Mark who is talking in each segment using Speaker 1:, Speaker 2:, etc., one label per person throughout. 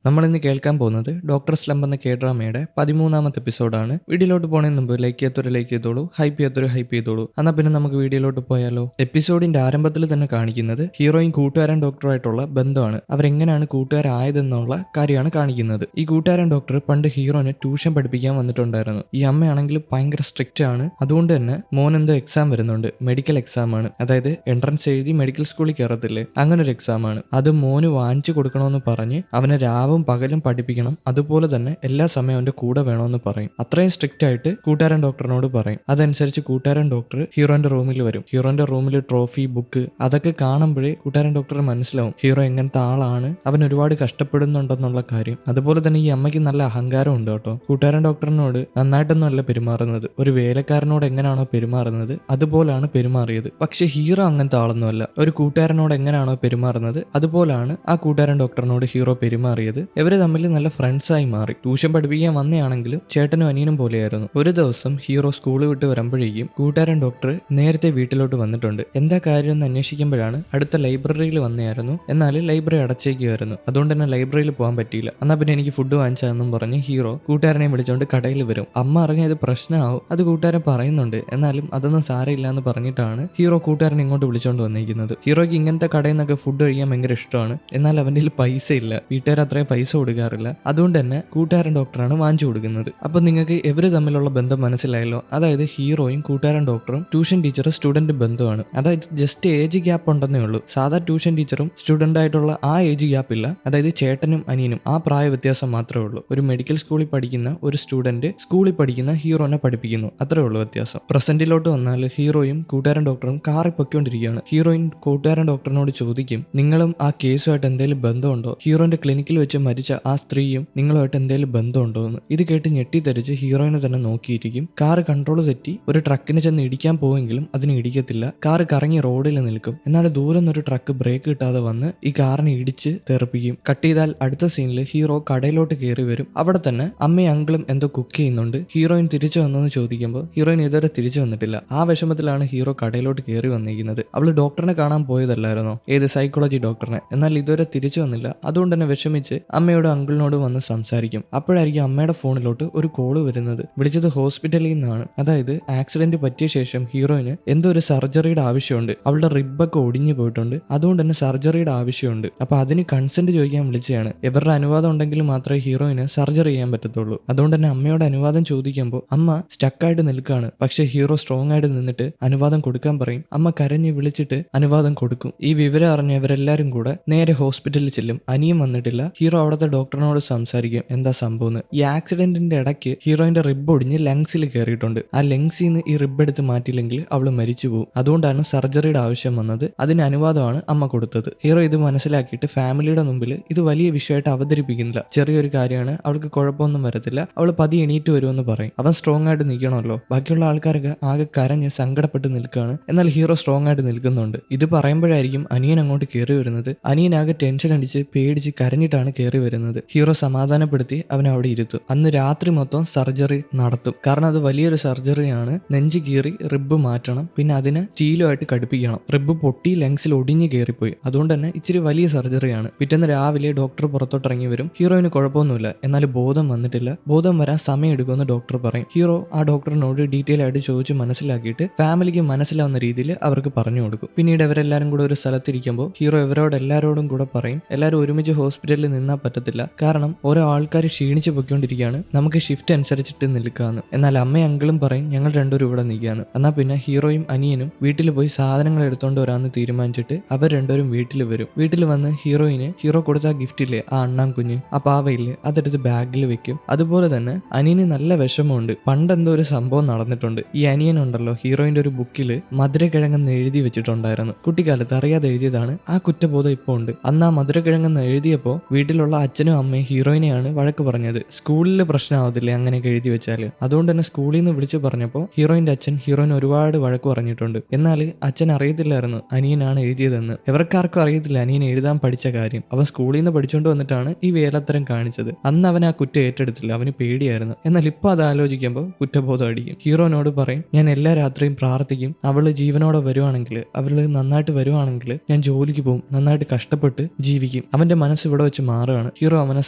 Speaker 1: നമ്മളിന്ന് കേൾക്കാൻ പോകുന്നത് ഡോക്ടർ സ്ലംബ് എന്ന കെ-ഡ്രാമയുടെ 13ാമത്തെ എപ്പിസോഡാണ്. വീഡിയോയിലോട്ട് പോണതിന് മുമ്പ് ലൈക്ക് ചെയ്യാത്തൊരു ലൈക്ക് ചെയ്തോളൂ, ഹൈപ്പ് ചെയ്യാത്തൊരു ഹൈപ്പ് ചെയ്തോളൂ. എന്നാൽ പിന്നെ നമുക്ക് വീഡിയോയിലോട്ട് പോയാലോ. എപ്പിസോഡിന്റെ ആരംഭത്തിൽ തന്നെ കാണിക്കുന്നത് ഹീറോയും കൂട്ടുകാരൻ ഡോക്ടറായിട്ടുള്ള ബന്ധമാണ്. അവരെങ്ങനെയാണ് കൂട്ടുകാരായതെന്നുള്ള കാര്യമാണ് കാണിക്കുന്നത്. ഈ കൂട്ടുകാരൻ ഡോക്ടർ പണ്ട് ഹീറോനെ ട്യൂഷൻ പഠിപ്പിക്കാൻ വന്നിട്ടുണ്ടായിരുന്നു. ഈ അമ്മയാണെങ്കിൽ ഭയങ്കര സ്ട്രിക്റ്റ് ആണ്. അതുകൊണ്ട് തന്നെ മോൻ എന്തോ എക്സാം വരുന്നുണ്ട്, മെഡിക്കൽ എക്സാം ആണ്. അതായത് എൻട്രൻസ് എഴുതി മെഡിക്കൽ സ്കൂളിൽ കയറത്തില്ലേ, അങ്ങനെ ഒരു എക്സാം ആണ്. അത് മോന് വാങ്ങിച്ചു കൊടുക്കണമെന്ന് പറഞ്ഞ് അവനെ രാവും പകലും പഠിപ്പിക്കണം. അതുപോലെ തന്നെ എല്ലാ സമയവും അവന്റെ കൂടെ വേണമെന്ന് പറയും. അത്രയും സ്ട്രിക്റ്റ് ആയിട്ട് കൂട്ടുകാരൻ ഡോക്ടറിനോട് പറയും. അതനുസരിച്ച് കൂട്ടുകാരൻ ഡോക്ടർ ഹീറോന്റെ റൂമിൽ വരും. ഹീറോന്റെ റൂമിൽ ട്രോഫി, ബുക്ക് അതൊക്കെ കാണുമ്പോഴേ കൂട്ടുകാരൻ ഡോക്ടർ മനസ്സിലാവും ഹീറോ എങ്ങനത്തെ ആളാണ്, അവൻ ഒരുപാട് കഷ്ടപ്പെടുന്നുണ്ടെന്നുള്ള കാര്യം. അതുപോലെ തന്നെ ഈ അമ്മയ്ക്ക് നല്ല അഹങ്കാരം ഉണ്ട് കേട്ടോ. കൂട്ടുകാരൻ ഡോക്ടറിനോട് നന്നായിട്ടൊന്നും അല്ല പെരുമാറുന്നത്. ഒരു വേലക്കാരനോട് എങ്ങനെയാണോ പെരുമാറുന്നത് അതുപോലാണ് പെരുമാറിയത്. പക്ഷെ ഹീറോ അങ്ങനത്തെ ആളൊന്നുമല്ല. ഒരു കൂട്ടുകാരനോട് എങ്ങനെയാണോ പെരുമാറുന്നത് അതുപോലാണ് ആ കൂട്ടുകാരൻ ഡോക്ടറിനോട് ഹീറോ പെരുമാറിയത്. ഇവര് തമ്മിൽ നല്ല ഫ്രണ്ട്സായി മാറി. ട്യൂഷൻ പഠിപ്പിക്കാൻ വന്നയാണെങ്കിലും ചേട്ടനും അനിയനും പോലെയായിരുന്നു. ഒരു ദിവസം ഹീറോ സ്കൂൾ വിട്ട് വരുമ്പോഴേക്കും കൂട്ടുകാരൻ ഡോക്ടർ നേരത്തെ വീട്ടിലോട്ട് വന്നിട്ടുണ്ട്. എന്താ കാര്യം എന്ന് അന്വേഷിക്കുമ്പോഴാണ് അടുത്ത ലൈബ്രറിയിൽ വന്നയായിരുന്നു. എന്നാൽ ലൈബ്രറി അടച്ചേക്കുമായിരുന്നു. അതുകൊണ്ട് തന്നെ ലൈബ്രറിയിൽ പോകാൻ പറ്റിയില്ല. എന്നാൽ പിന്നെ എനിക്ക് ഫുഡ് വാങ്ങിച്ചതെന്നും പറഞ്ഞ് ഹീറോ കൂട്ടുകാരനെ വിളിച്ചുകൊണ്ട് കടയിൽ വരും. അമ്മ അറിഞ്ഞ ഇത് പ്രശ്നമാവും, അത് കൂട്ടുകാരൻ പറയുന്നുണ്ട്. എന്നാലും അതൊന്നും സാരമില്ല എന്ന് പറഞ്ഞിട്ടാണ് ഹീറോ കൂട്ടുകാരനെ ഇങ്ങോട്ട് വിളിച്ചോണ്ട് വന്നിരിക്കുന്നത്. ഹീറോയ്ക്ക് ഇങ്ങനത്തെ കടയിൽ നിന്നൊക്കെ ഫുഡ് കഴിക്കാൻ ഭയങ്കര ഇഷ്ടമാണ്. എന്നാൽ അവൻ്റെ പൈസ ഇല്ല, വീട്ടുകാർ അത്രയും പൈസ കൊടുക്കാറില്ല. അതുകൊണ്ട് തന്നെ കൂട്ടുകാരൻ ഡോക്ടറാണ് വാങ്ങിച്ചു കൊടുക്കുന്നത്. അപ്പൊ നിങ്ങൾക്ക് ഇവര് തമ്മിലുള്ള ബന്ധം മനസ്സിലായല്ലോ. അതായത് ഹീറോയും കൂട്ടുകാരൻ ഡോക്ടറും ട്യൂഷൻ ടീച്ചർ സ്റ്റുഡന്റ് ബന്ധമാണ്. അതായത് ജസ്റ്റ് ഏജ് ഗ്യാപ്പ് ഉണ്ടെന്നേ ഉള്ളൂ. സാധാ ട്യൂഷൻ ടീച്ചറും സ്റ്റുഡന്റ് ആയിട്ടുള്ള ആ ഏജ് ഗ്യാപ്പ് ഇല്ല. അതായത് ചേട്ടനും അനിയനും ആ പ്രായ വ്യത്യാസം മാത്രമേ ഉള്ളൂ. ഒരു മെഡിക്കൽ സ്കൂളിൽ പഠിക്കുന്ന ഒരു സ്റ്റുഡന്റ് സ്കൂളിൽ പഠിക്കുന്ന ഹീറോനെ പഠിപ്പിക്കുന്നു, അത്രേ ഉള്ളൂ വ്യത്യാസം. പ്രസന്റിലോട്ട് വന്നാൽ ഹീറോയും കൂട്ടുകാരൻ ഡോക്ടറും കാറിൽ പൊയ്ക്കൊണ്ടിരിക്കുകയാണ്. ഹീറോയിൻ കൂട്ടുകാരൻ ഡോക്ടറിനോട് ചോദിക്കും, നിങ്ങളും ആ കേസുമായിട്ട് എന്തെങ്കിലും ബന്ധമുണ്ടോ? ഹീറോന്റെ ക്ലിനിക്കിൽ വെച്ച് മരിച്ച ആ സ്ത്രീയും നിങ്ങളുമായിട്ട് എന്തെങ്കിലും ബന്ധമുണ്ടോ എന്ന്. ഇത് കേട്ട് ഞെട്ടിത്തെറിച്ച് ഹീറോയിനെ തന്നെ നോക്കിയിരിക്കും. കാറ് കൺട്രോൾ തെറ്റി ഒരു ട്രക്കിന് ചെന്ന് ഇടിക്കാൻ പോവെങ്കിലും അതിന് ഇടിക്കത്തില്ല. കാറ് കറങ്ങി റോഡിൽ നിൽക്കും. എന്നാൽ ദൂരെ നിന്നൊരു ട്രക്ക് ബ്രേക്ക് കിട്ടാതെ വന്ന് ഈ കാറിനെ ഇടിച്ച് തെറിപ്പിക്കും. കട്ട് ചെയ്താൽ അടുത്ത സീനിൽ ഹീറോ കടയിലോട്ട് കയറി വരും. അവിടെ തന്നെ അമ്മയും അങ്കിളും എന്തോ കുക്ക് ചെയ്യുന്നുണ്ട്. ഹീറോയിൻ തിരിച്ചു വന്നെന്ന് ചോദിക്കുമ്പോൾ ഹീറോയിൻ ഇതുവരെ തിരിച്ചു വന്നിട്ടില്ല. ആ വിഷമത്തിലാണ് ഹീറോ കടയിലോട്ട് കയറി വന്നിരിക്കുന്നത്. അവള് ഡോക്ടറിനെ കാണാൻ പോയതല്ലായിരുന്നോ, ഏത് സൈക്കോളജി ഡോക്ടറിനെ, എന്നാൽ ഇതുവരെ തിരിച്ചു വന്നില്ല. അതുകൊണ്ട് തന്നെ വിഷമിച്ച് അമ്മയോടും അങ്കിളിനോടും വന്ന് സംസാരിക്കും. അപ്പോഴായിരിക്കും അമ്മയുടെ ഫോണിലോട്ട് ഒരു കോള് വരുന്നത്. വിളിച്ചത് ഹോസ്പിറ്റലിൽ നിന്നാണ്. അതായത് ആക്സിഡന്റ് പറ്റിയ ശേഷം ഹീറോയിന് എന്തോ ഒരു സർജറിയുടെ ആവശ്യമുണ്ട്. അവളുടെ റിബൊക്കെ ഒടിഞ്ഞു പോയിട്ടുണ്ട്. അതുകൊണ്ട് തന്നെ സർജറിയുടെ ആവശ്യമുണ്ട്. അപ്പൊ അതിന് കൺസെന്റ് ചോദിക്കാൻ വിളിച്ചതാണ്. ഇവരുടെ അനുവാദം ഉണ്ടെങ്കിൽ മാത്രമേ ഹീറോയിന് സർജറി ചെയ്യാൻ പറ്റത്തുള്ളൂ. അതുകൊണ്ട് തന്നെ അമ്മയോട് അനുവാദം ചോദിക്കുമ്പോൾ അമ്മ സ്റ്റക്കായിട്ട് നിൽക്കുകയാണ്. പക്ഷെ ഹീറോ സ്ട്രോങ് ആയിട്ട് നിന്നിട്ട് അനുവാദം കൊടുക്കാൻ പറയും. അമ്മ കരഞ്ഞ് വിളിച്ചിട്ട് അനുവാദം കൊടുക്കും. ഈ വിവരം അറിഞ്ഞ ഇവരെല്ലാരും കൂടെ നേരെ ഹോസ്പിറ്റലിൽ ചെല്ലും. അനിയും വന്നിട്ടില്ല. ഹീറോ അവിടുത്തെ ഡോക്ടറിനോട് സംസാരിക്കും എന്താ സംഭവം. ഈ ആക്സിഡന്റിന്റെ ഇടയ്ക്ക് ഹീറോയിന്റെ റിബ് ഒടിഞ്ഞ് ലങ്സിൽ കയറിയിട്ടുണ്ട്. ആ ലങ്സിൽ നിന്ന് ഈ റിബ് എടുത്ത് മാറ്റിയില്ലെങ്കിൽ അവള് മരിച്ചു പോകും. അതുകൊണ്ടാണ് സർജറിയുടെ ആവശ്യം വന്നത്. അതിന് അനുവാദമാണ് അമ്മ കൊടുത്തത്. ഹീറോ ഇത് മനസ്സിലാക്കിയിട്ട് ഫാമിലിയുടെ മുമ്പിൽ ഇത് വലിയ വിഷയമായിട്ട് അവതരിപ്പിക്കുന്നില്ല. ചെറിയൊരു കാര്യമാണ്, അവൾക്ക് കുഴപ്പമൊന്നും വരത്തില്ല, അവൾ പതി എണീറ്റ് വരുമെന്ന് പറയും. അവൻ സ്ട്രോങ് ആയിട്ട് നിൽക്കണമല്ലോ. ബാക്കിയുള്ള ആൾക്കാരൊക്കെ ആകെ കരഞ്ഞ് സങ്കടപ്പെട്ട് നിൽക്കുകയാണ്. എന്നാൽ ഹീറോ സ്ട്രോങ് ആയിട്ട് നിൽക്കുന്നുണ്ട്. ഇത് പറയുമ്പോഴായിരിക്കും അനിയൻ അങ്ങോട്ട് കയറി വരുന്നത്. അനിയൻ ആകെ ടെൻഷൻ അടിച്ച് പേടിച്ച് കരഞ്ഞിട്ടാണ് കയറി വരുന്നത്. ഹീറോ സമാധാനപ്പെടുത്തി അവനെ അവിടെ ഇരുത്തും. അന്ന് രാത്രി മൊത്തം സർജറി നടത്തും. കാരണം അത് വലിയൊരു സർജറിയാണ്. നെഞ്ച് കീറി റിബ് മാറ്റണം, പിന്നെ അതിനെ സ്റ്റീലുമായിട്ട് ഘടിപ്പിക്കണം. റിബ് പൊട്ടി ലങ്സിൽ ഒടിഞ്ഞു കയറിപ്പോയി. അതുകൊണ്ട് തന്നെ ഇച്ചിരി വലിയ സർജറിയാണ്. പിറ്റേന്ന് രാവിലെ ഡോക്ടർ പുറത്തോട്ടിറങ്ങി വരും. ഹീറോയിന് കുഴപ്പമൊന്നുമില്ല, എന്നാൽ ബോധം വന്നിട്ടില്ല. ബോധം വരാൻ സമയം എടുക്കുമെന്ന് ഡോക്ടർ പറയും. ഹീറോ ആ ഡോക്ടറിനോട് ഡീറ്റെയിൽ ആയിട്ട് ചോദിച്ച് മനസ്സിലാക്കിയിട്ട് ഫാമിലിക്ക് മനസ്സിലാവുന്ന രീതിയിൽ അവർക്ക് പറഞ്ഞു കൊടുക്കും. പിന്നീട് ഇവരെല്ലാരും കൂടെ ഒരു സ്ഥലത്തിരിക്കുമ്പോൾ ഹീറോ ഇവരോട് എല്ലാവരോടും കൂടെ പറയും, എല്ലാവരും ഒരുമിച്ച് ഹോസ്പിറ്റലിൽ നിന്നാൽ പറ്റത്തില്ല. കാരണം ഓരോ ആൾക്കാർ ക്ഷീണിച്ച് പൊയ്ക്കൊണ്ടിരിക്കുകയാണ്, നമുക്ക് ഷിഫ്റ്റ് അനുസരിച്ചിട്ട് നിൽക്കാന്ന്. എന്നാൽ അമ്മയും അങ്കിളും പറയും ഞങ്ങൾ രണ്ടുപേരും ഇവിടെ നിൽക്കാന്ന്. എന്നാൽ പിന്നെ ഹീറോയും അനിയനും വീട്ടിൽ പോയി സാധനങ്ങൾ എടുത്തോണ്ട് വരാമെന്ന് തീരുമാനിച്ചിട്ട് അവർ രണ്ടുപേരും വീട്ടിൽ വരും. വീട്ടിൽ വന്ന് ഹീറോ കൊടുത്ത ആ ഗിഫ്റ്റ് ഇല്ലേ, ആ അണ്ണാൻ കുഞ്ഞ്, ആ പാവയില്ലേ, അതെടുത്ത് ബാഗിൽ വെക്കും. അതുപോലെ തന്നെ അനിയന് നല്ല വിഷമമുണ്ട്. പണ്ടെന്തോ ഒരു സംഭവം നടന്നിട്ടുണ്ട്. ഈ അനിയനുണ്ടല്ലോ ഹീറോയിന്റെ ഒരു ബുക്കിൽ മധുരക്കിഴങ്ങെന്ന് എഴുതി വെച്ചിട്ടുണ്ടായിരുന്നു. കുട്ടിക്കാലത്ത് അറിയാതെ എഴുതിയതാണ്. ആ കുറ്റബോധം ഇപ്പോൾ ഉണ്ട്. അന്ന് ആ മധുരക്കിഴങ്ങെന്ന് എഴുതിയപ്പോൾ വീട്ടിലുള്ള അച്ഛനും അമ്മയും ഹീറോയിനെയാണ് വഴക്ക് പറഞ്ഞത്. സ്കൂളിൽ പ്രശ്നമാവത്തില്ലേ അങ്ങനെയൊക്കെ എഴുതി വെച്ചാൽ. അതുകൊണ്ട് തന്നെ സ്കൂളിൽ നിന്ന് വിളിച്ചു പറഞ്ഞപ്പോൾ ഹീറോയിന്റെ അച്ഛൻ ഹീറോയിന് ഒരുപാട് വഴക്ക് പറഞ്ഞിട്ടുണ്ട്. എന്നാൽ അച്ഛൻ അറിയത്തില്ലായിരുന്നു അനിയനാണ് എഴുതിയതെന്ന്. ഇവർക്കാർക്കും അറിയത്തില്ല അനിയൻ എഴുതാൻ പഠിച്ച കാര്യം. അവൻ സ്കൂളിൽ നിന്ന് പഠിച്ചുകൊണ്ട് വന്നിട്ടാണ് ഈ വേലത്തരം കാണിച്ചത്. അന്ന് അവൻ ആ കുറ്റം ഏറ്റെടുത്തില്ല, അവന് പേടിയായിരുന്നു. എന്നാൽ ഇപ്പൊ അത് ആലോചിക്കുമ്പോൾ കുറ്റബോധം അടിക്കും. ഹീറോനോട് പറയും ഞാൻ എല്ലാ രാത്രിയും പ്രാർത്ഥിക്കും, അവള് ജീവനോടെ വരുവാണെങ്കിൽ, അവള് നന്നായിട്ട് വരുവാണെങ്കിൽ ഞാൻ ജോലിക്ക് പോകും, നന്നായിട്ട് കഷ്ടപ്പെട്ട് ജീവിക്കും. അവന്റെ മനസ്സ് ഇവിടെ വെച്ച് മാറും മാറുകയാണ്. ഹീറോ അവനെ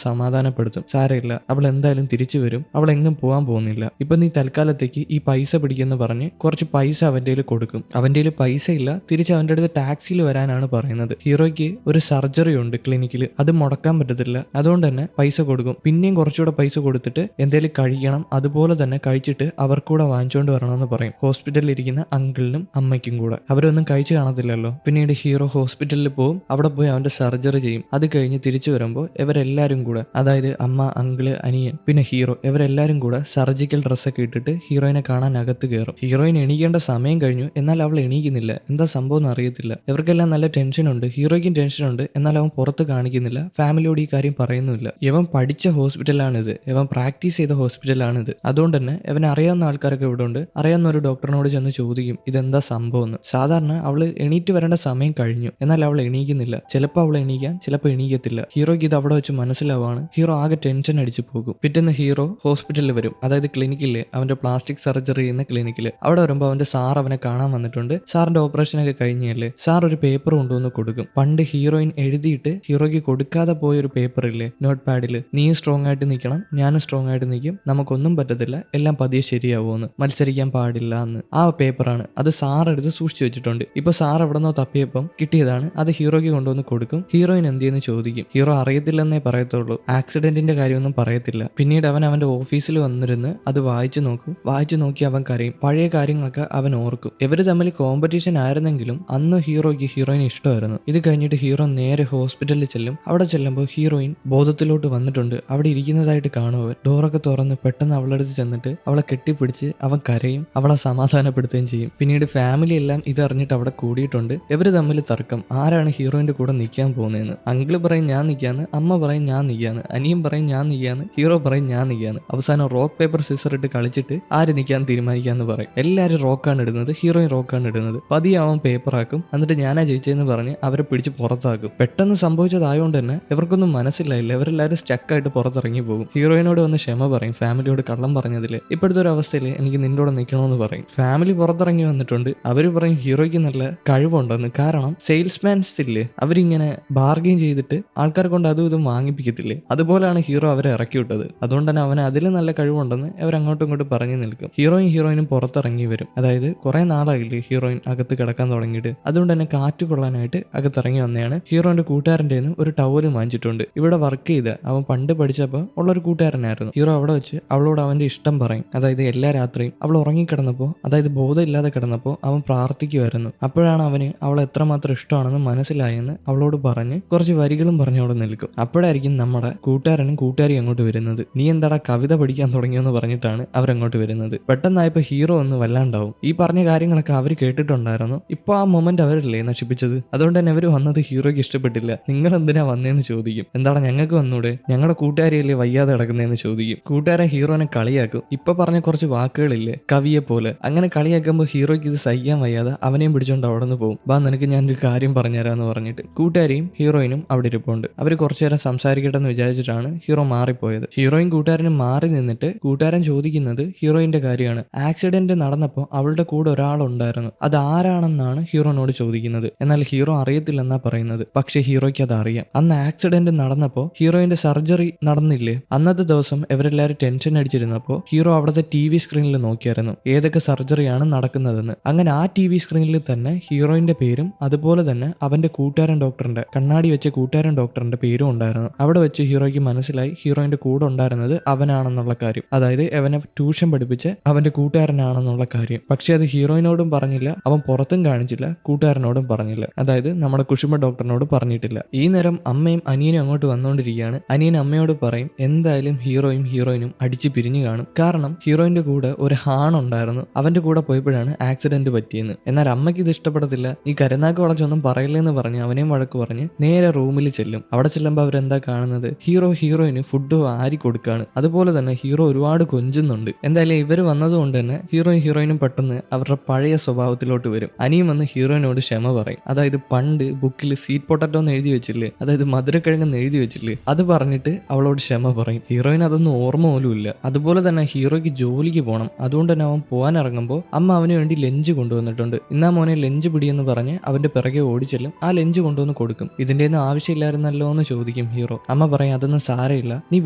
Speaker 1: സമാധാനപ്പെടുത്തും. സാരമില്ല, അവൾ എന്തായാലും തിരിച്ചു വരും, അവൾ എങ്ങും പോകാൻ പോകുന്നില്ല, ഇപ്പൊ നീ തൽക്കാലത്തേക്ക് ഈ പൈസ പിടിക്കെന്ന് പറഞ്ഞ് കുറച്ച് പൈസ അവന്റെ കയ്യിൽ കൊടുക്കും. അവന്റെ കയ്യിൽ പൈസ ഇല്ല, തിരിച്ച് അവന്റെ അടുത്ത് ടാക്സിയിൽ വരാനാണ് പറയുന്നത്. ഹീറോയ്ക്ക് ഒരു സർജറി ഉണ്ട് ക്ലിനിക്കിൽ, അത് മുടക്കാൻ പറ്റത്തില്ല, അതുകൊണ്ട് തന്നെ പൈസ കൊടുക്കും. പിന്നെയും കുറച്ചുകൂടെ പൈസ കൊടുത്തിട്ട് എന്തേലും കഴിക്കണം, അതുപോലെ തന്നെ കഴിച്ചിട്ട് അവർക്കൂടെ വാങ്ങിച്ചുകൊണ്ട് വരണമെന്ന് പറയും. ഹോസ്പിറ്റലിൽ ഇരിക്കുന്ന അങ്കിളിനും അമ്മയ്ക്കും കൂടെ. അവരൊന്നും കഴിച്ചു കാണത്തില്ലല്ലോ. പിന്നീട് ഹീറോ ഹോസ്പിറ്റലിൽ പോകും, അവിടെ പോയി അവന്റെ സർജറി ചെയ്യും. അത് കഴിഞ്ഞ് തിരിച്ചു വരുമ്പോൾ ഇവരെല്ലാരും കൂടെ, അതായത് അമ്മ, അങ്കിള്, അനിയൻ, പിന്നെ ഹീറോ, ഇവരെല്ലാരും കൂടെ സർജിക്കൽ ഡ്രസ്സൊക്കെ ഇട്ടിട്ട് ഹീറോയിനെ കാണാൻ അകത്ത് കയറും. ഹീറോയിൻ എണീക്കേണ്ട സമയം കഴിഞ്ഞു, എന്നാൽ അവൾ എണീക്കുന്നില്ല. എന്താ സംഭവം എന്ന് അറിയത്തില്ല. ഇവർക്കെല്ലാം നല്ല ടെൻഷനുണ്ട്, ഹീറോയ്ക്കും ടെൻഷനുണ്ട്, എന്നാൽ അവൻ പുറത്ത് കാണിക്കുന്നില്ല, ഫാമിലിയോട് ഈ കാര്യം പറയുന്നില്ല. ഇവൻ പഠിച്ച ഹോസ്പിറ്റലാണിത്, ഇവൻ പ്രാക്ടീസ് ചെയ്ത ഹോസ്പിറ്റലാണിത്. അതുകൊണ്ട് തന്നെ ഇവനെ അറിയാവുന്ന ആൾക്കാരൊക്കെ ഇവിടെ ഉണ്ട്. അറിയാവുന്ന ഒരു ഡോക്ടറിനോട് ചെന്ന് ചോദിക്കും ഇതെന്താ സംഭവം എന്ന്. സാധാരണ അവള് എണീറ്റ് വരേണ്ട സമയം കഴിഞ്ഞു, എന്നാൽ അവൾ എണീക്കുന്നില്ല. ചിലപ്പോൾ അവൾ എണീക്കാൻ, ചിലപ്പോൾ എണീക്കത്തില്ല. ഹീറോയ്ക്ക് ഇത് അവിടെ വെച്ച് മനസ്സിലാവാണ്. ഹീറോ ആകെ ടെൻഷൻ അടിച്ചു പോകും. പിറ്റേന്ന് ഹീറോ ഹോസ്പിറ്റലിൽ വരും, അതായത് ക്ലിനിക്കില്ലേ, അവന്റെ പ്ലാസ്റ്റിക് സർജറി ചെയ്യുന്ന ക്ലിനിക്കിൽ. അവിടെ വരുമ്പോൾ അവന്റെ സാർ അവനെ കാണാൻ വന്നിട്ടുണ്ട്. സാറിന്റെ ഓപ്പറേഷൻ ഒക്കെ കഴിഞ്ഞല്ലേ. സാർ ഒരു പേപ്പർ കൊണ്ടുവന്ന് കൊടുക്കും. പണ്ട് ഹീറോയിൻ എഴുതിയിട്ട് ഹീറോയ്ക്ക് കൊടുക്കാതെ പോയ ഒരു പേപ്പർ ഇല്ലേ, നോട്ട് പാഡിൽ, നീ സ്ട്രോങ് ആയിട്ട് നിൽക്കണം, ഞാനും സ്ട്രോങ് ആയിട്ട് നിൽക്കും, നമുക്കൊന്നും പറ്റത്തില്ല, എല്ലാം പതിയെ ശരിയാവുമെന്ന്, മത്സരിക്കാൻ പാടില്ല എന്ന്. ആ പേപ്പറാണ് അത്. സാർ എടുത്ത് സൂക്ഷിച്ചു വെച്ചിട്ടുണ്ട്. ഇപ്പൊ സാർ എവിടെന്നോ തപ്പിയപ്പം കിട്ടിയതാണ്. അത് ഹീറോയ്ക്ക് കൊണ്ടുവന്ന് കൊടുക്കും. ഹീറോയിൻ എന്തെന്ന് ചോദിക്കും. ഹീറോ അറിയത്തില്ലെന്നേ പറയത്തുള്ളൂ, ആക്സിഡന്റിന്റെ കാര്യമൊന്നും പറയത്തില്ല. പിന്നീട് അവൻ അവന്റെ ഓഫീസിൽ വന്നിരുന്ന് അത് വായിച്ചു നോക്കും. വായിച്ചു നോക്കി അവൻ കരയും. പഴയ കാര്യങ്ങളൊക്കെ അവൻ ഓർക്കും. ഇവര് തമ്മിൽ കോമ്പറ്റീഷൻ ആയിരുന്നെങ്കിലും അന്ന് ഹീറോയ്ക്ക് ഹീറോയിൻ ഇഷ്ടമായിരുന്നു. ഇത് കഴിഞ്ഞിട്ട് ഹീറോ നേരെ ഹോസ്പിറ്റലിൽ ചെല്ലും. അവിടെ ചെല്ലുമ്പോൾ ഹീറോയിൻ ബോധത്തിലോട്ട് വന്നിട്ടുണ്ട്. അവിടെ ഇരിക്കുന്നതായിട്ട് കാണും. അവൻ ഡോറൊക്കെ തുറന്ന് പെട്ടെന്ന് അവളടുത്ത് ചെന്നിട്ട് അവളെ കെട്ടിപ്പിടിച്ച് അവൻ കരയും, അവളെ സമാധാനപ്പെടുത്തുകയും ചെയ്യും. പിന്നീട് ഫാമിലി എല്ലാം ഇതറിഞ്ഞിട്ട് അവിടെ കൂടിയിട്ടുണ്ട്. ഇവര് തമ്മിൽ തർക്കം, ആരാണ് ഹീറോയിന്റെ കൂടെ നിൽക്കാൻ പോകുന്നതെന്ന്. അങ്കിള് പറയും ഞാൻ നിൽക്കാന്ന്, അമ്മ പറയും ഞാൻ നിൽക്കാന്ന്, അനിയൻ പറയും ഞാൻ നിൽക്കാന്ന്, ഹീറോ പറയും ഞാൻ നിൽക്കാന്ന്. അവസാനം റോക്ക് പേപ്പർ സിസർ ഇട്ട് കളിച്ചിട്ട് ആര് നിൽക്കാൻ തീരുമാനിക്കാന്ന് പറയും. എല്ലാവരും റോക്കാണ് ഇടുന്നത്, ഹീറോയിൻ റോക്കാണ് ഇടുന്നത്. പതിയെ അവൻ പേപ്പർ ആക്കും, എന്നിട്ട് ഞാനാ ജയിച്ചതെന്ന് പറഞ്ഞ് അവരെ പിടിച്ച് പുറത്താക്കും. പെട്ടെന്ന് സംഭവിച്ചതായതുകൊണ്ട് തന്നെ ഇവർക്കൊന്നും മനസ്സിലായില്ല. ഇവരെല്ലാവരും സ്റ്റക്കായിട്ട് പുറത്തിറങ്ങി പോകും. ഹീറോയിനോട് വന്ന് ക്ഷമ പറയും, ഫാമിലിയോട് കള്ളം പറഞ്ഞതിൽ ഇപ്പോഴത്തെ ഒരു അവസ്ഥയിൽ എനിക്ക് നിന്റെ കൂടെ നിൽക്കണമെന്ന് പറയും. ഫാമിലി പുറത്തിറങ്ങി വന്നിട്ടുണ്ട്. അവര് പറയും ഹീറോയ്ക്ക് നല്ല കഴിവുണ്ടെന്ന്. കാരണം സെയിൽസ്മാൻസ് ഇല്ലേ, അവരിങ്ങനെ ബാർഗെയിൻ ചെയ്തിട്ട് ആൾക്കാരെ കൊണ്ട് അതും ഇതും വാങ്ങിപ്പിക്കത്തില്ലേ, അതുപോലെയാണ് ഹീറോ അവരെ ഇറക്കി വിട്ടത്. അതുകൊണ്ട് തന്നെ അവന് അതിൽ നല്ല കഴിവുണ്ടെന്ന് അവരങ്ങോട്ടും ഇങ്ങോട്ടും പറഞ്ഞു നിൽക്കും. ഹീറോയിനും പുറത്തിറങ്ങി വരും. അതായത് കുറെ നാളായില്ലേ ഹീറോയിൻ അകത്ത് കിടക്കാൻ തുടങ്ങിയിട്ട്. അതുകൊണ്ട് തന്നെ കാറ്റ് കൊള്ളാനായിട്ട് അകത്തിറങ്ങി വന്നതാണ്. ഹീറോന്റെ കൂട്ടുകാരൻ്റെ ഒരു ടവല് വാങ്ങിച്ചിട്ടുണ്ട്. ഇവിടെ വർക്ക് ചെയ്ത അവൻ പണ്ട് പഠിച്ചപ്പോൾ ഉള്ളൊരു കൂട്ടുകാരനായിരുന്നു. ഹീറോ അവിടെ വെച്ച് അവളോട് അവന്റെ ഇഷ്ടം പറയും. അതായത് എല്ലാ രാത്രിയും അവൾ ഉറങ്ങിക്കിടന്നപ്പോൾ, അതായത് ബോധമില്ലാതെ കിടന്നപ്പോൾ അവൻ പ്രാർത്ഥിക്കുമായിരുന്നു. അപ്പോഴാണ് അവന് അവളെ എത്രമാത്രം ഇഷ്ടമാണെന്ന് മനസ്സിലായെന്ന് അവളോട് പറഞ്ഞ് കുറച്ച് വരികളും പറഞ്ഞ് അവിടെ നിൽക്കും. അപ്പോഴായിരിക്കും നമ്മുടെ കൂട്ടുകാരനും കൂട്ടുകാരി അങ്ങോട്ട് വരുന്നത്. നീ എന്താടാ കവിത പഠിക്കാൻ തുടങ്ങിയെന്ന് പറഞ്ഞിട്ടാണ് അവരങ്ങോട്ട് വരുന്നത്. പെട്ടെന്നായപ്പോ ഹീറോ ഒന്ന് വല്ലാണ്ടാവും. ഈ പറഞ്ഞ കാര്യങ്ങളൊക്കെ അവർ കേട്ടിട്ടുണ്ടായിരുന്നു. ഇപ്പൊ ആ മൊമെന്റ് അവരല്ലേ നശിപ്പിച്ചത്. അതുകൊണ്ട് തന്നെ അവർ വന്നത് ഹീറോയ്ക്ക് ഇഷ്ടപ്പെട്ടില്ല. നിങ്ങൾ എന്തിനാ വന്നേന്ന് ചോദിക്കും. എന്താണ് ഞങ്ങൾക്ക് വന്നൂടെ, ഞങ്ങളുടെ കൂട്ടുകാരിയല്ലേ വയ്യാതെ കിടക്കുന്നതെന്ന് ചോദിക്കും. കൂട്ടുകാരൻ ഹീറോനെ കളിയാക്കും. ഇപ്പൊ പറഞ്ഞ കുറച്ച് വാക്കുകളില്ലേ കവിയെ പോലെ, അങ്ങനെ കളിയാക്കുമ്പോൾ ഹീറോയ്ക്ക് ഇത് സഹിക്കാൻ വയ്യാതെ അവനെയും പിടിച്ചോണ്ട് അവിടെ നിന്ന് പോകും. ബാ നിനക്ക് ഞാനൊരു കാര്യം പറഞ്ഞുതരാന്ന് പറഞ്ഞിട്ട് കൂട്ടുകാരിയും ഹീറോയിനും അവിടെ ഇരിപ്പുണ്ട്. അവർ കുറച്ചു നേരം സംസാരിക്കട്ടെ എന്ന് വിചാരിച്ചിട്ടാണ് ഹീറോ മാറിപ്പോയത്. ഹീറോയിൻ കൂട്ടുകാരനും മാറി നിന്നിട്ട് കൂട്ടുകാരൻ ചോദിക്കുന്നത് ഹീറോയിന്റെ കാര്യമാണ്. ആക്സിഡന്റ് നടന്നപ്പോൾ അവളുടെ കൂടെ ഒരാളുണ്ടായിരുന്നു, അത് ആരാണെന്നാണ് ഹീറോനോട് ചോദിക്കുന്നത്. എന്നാൽ ഹീറോ അറിയത്തില്ലെന്നാ പറയുന്നത്. പക്ഷെ ഹീറോയ്ക്ക് അത് അറിയാം. അന്ന് ആക്സിഡന്റ് നടന്നപ്പോൾ ഹീറോയിന്റെ സർജറി നടന്നില്ലേ, അന്നത്തെ ദിവസം ഇവരെല്ലാവരും ടെൻഷൻ അടിച്ചിരുന്നപ്പോൾ ഹീറോ അവിടുത്തെ TV സ്ക്രീനിൽ നോക്കിയായിരുന്നു ഏതൊക്കെ സർജറിയാണ് നടക്കുന്നതെന്ന്. അങ്ങനെ ആ TV സ്ക്രീനിൽ തന്നെ ഹീറോയിന്റെ പേരും അതുപോലെ തന്നെ അവന്റെ കൂട്ടുകാരൻ ഡോക്ടറിന്റെ, കണ്ണാടി വെച്ച കൂട്ടുകാരൻ ഡോക്ടറിന്റെ പേരും ഉണ്ടായിരുന്നു. അവിടെ വെച്ച് ഹീറോയ്ക്ക് മനസ്സിലായി ഹീറോയിന്റെ കൂടെ ഉണ്ടായിരുന്നത് അവനാണെന്നുള്ള കാര്യം. അതായത് അവനെ ട്യൂഷൻ പഠിപ്പിച്ച് അവന്റെ കൂട്ടുകാരനാണെന്നുള്ള കാര്യം. പക്ഷെ അത് ഹീറോയിനോടും പറഞ്ഞില്ല, അവൻ പുറത്തും കാണിച്ചില്ല, കൂട്ടുകാരനോടും പറഞ്ഞില്ല. അതായത് നമ്മുടെ കുശുമ്പ ഡോക്ടറിനോട് പറഞ്ഞിട്ടില്ല. ഈ നേരം അമ്മയും അനിയനും അങ്ങോട്ട് വന്നുകൊണ്ടിരിക്കുകയാണ്. അനിയൻ അമ്മയോട് പറയും എന്തായാലും ഹീറോയിനും അടിച്ചു പിരിഞ്ഞു കാണും. കാരണം ഹീറോയിന്റെ കൂടെ ഒരു ഹാണുണ്ടായിരുന്നു, അവന്റെ കൂടെ പോയപ്പോഴാണ് ആക്സിഡന്റ് പറ്റിയെന്ന്. എന്നാൽ അമ്മയ്ക്ക് ഇത് ഇഷ്ടപ്പെടത്തില്ല. ഈ കരുനാക്ക് വളച്ചൊന്നും പറയില്ലെന്ന് പറഞ്ഞ് അവനെയും വഴക്ക് പറഞ്ഞ് നേരെ റൂമിൽ ചെല്ലും. അവിടെ ചെല്ലുമ്പോൾ അവരെന്താ കാണുന്നത്, ഹീറോയിന് ഫുഡ് ആരി കൊടുക്കുകയാണ്. അതുപോലെ തന്നെ ഹീറോ ഒരുപാട് കൊഞ്ചുന്നുണ്ട്. എന്തായാലും ഇവർ വന്നതുകൊണ്ട് തന്നെ ഹീറോയിനും പെട്ടെന്ന് അവരുടെ പഴയ സ്വഭാവത്തിലോട്ട് വരും. അനിയും വന്ന് ഹീറോയിനോട് ക്ഷമ പറയും. അതായത് പണ്ട് ബുക്കിൽ സ്വീറ്റ് പൊട്ടറ്റോ എന്ന് എഴുതി വെച്ചില്ലേ, അതായത് മധുരക്കിഴങ്ങെന്ന് എഴുതി വെച്ചില്ലേ, അത് പറഞ്ഞിട്ട് അവളോട് ക്ഷമ പറയും. ഹീറോയിൻ അതൊന്നും ഓർമ്മ പോലും ഇല്ല. അതുപോലെ തന്നെ ഹീറോയ്ക്ക് ജോലിക്ക് പോകണം. അതുകൊണ്ട് തന്നെ അവൻ പോകാൻ ഇറങ്ങുമ്പോൾ അമ്മ അവന് വേണ്ടി ലഞ്ച് കൊണ്ടുവന്നിട്ടുണ്ട്. ഇന്നാ മോനെ ലഞ്ച് പിടിയെന്ന് പറഞ്ഞ് അവന്റെ പിറകെ ഓടിച്ചെല്ലും. ആ ലഞ്ച് കൊണ്ടുവന്ന് കൊടുക്കും. ഇതിന്റെ ഒന്നും ആവശ്യമില്ലായിരുന്നല്ലോ എന്ന് ചോദിക്കും. ചോദിക്കും ഹീറോ. അമ്മ പറയും അതൊന്നും സാരമില്ല, നീ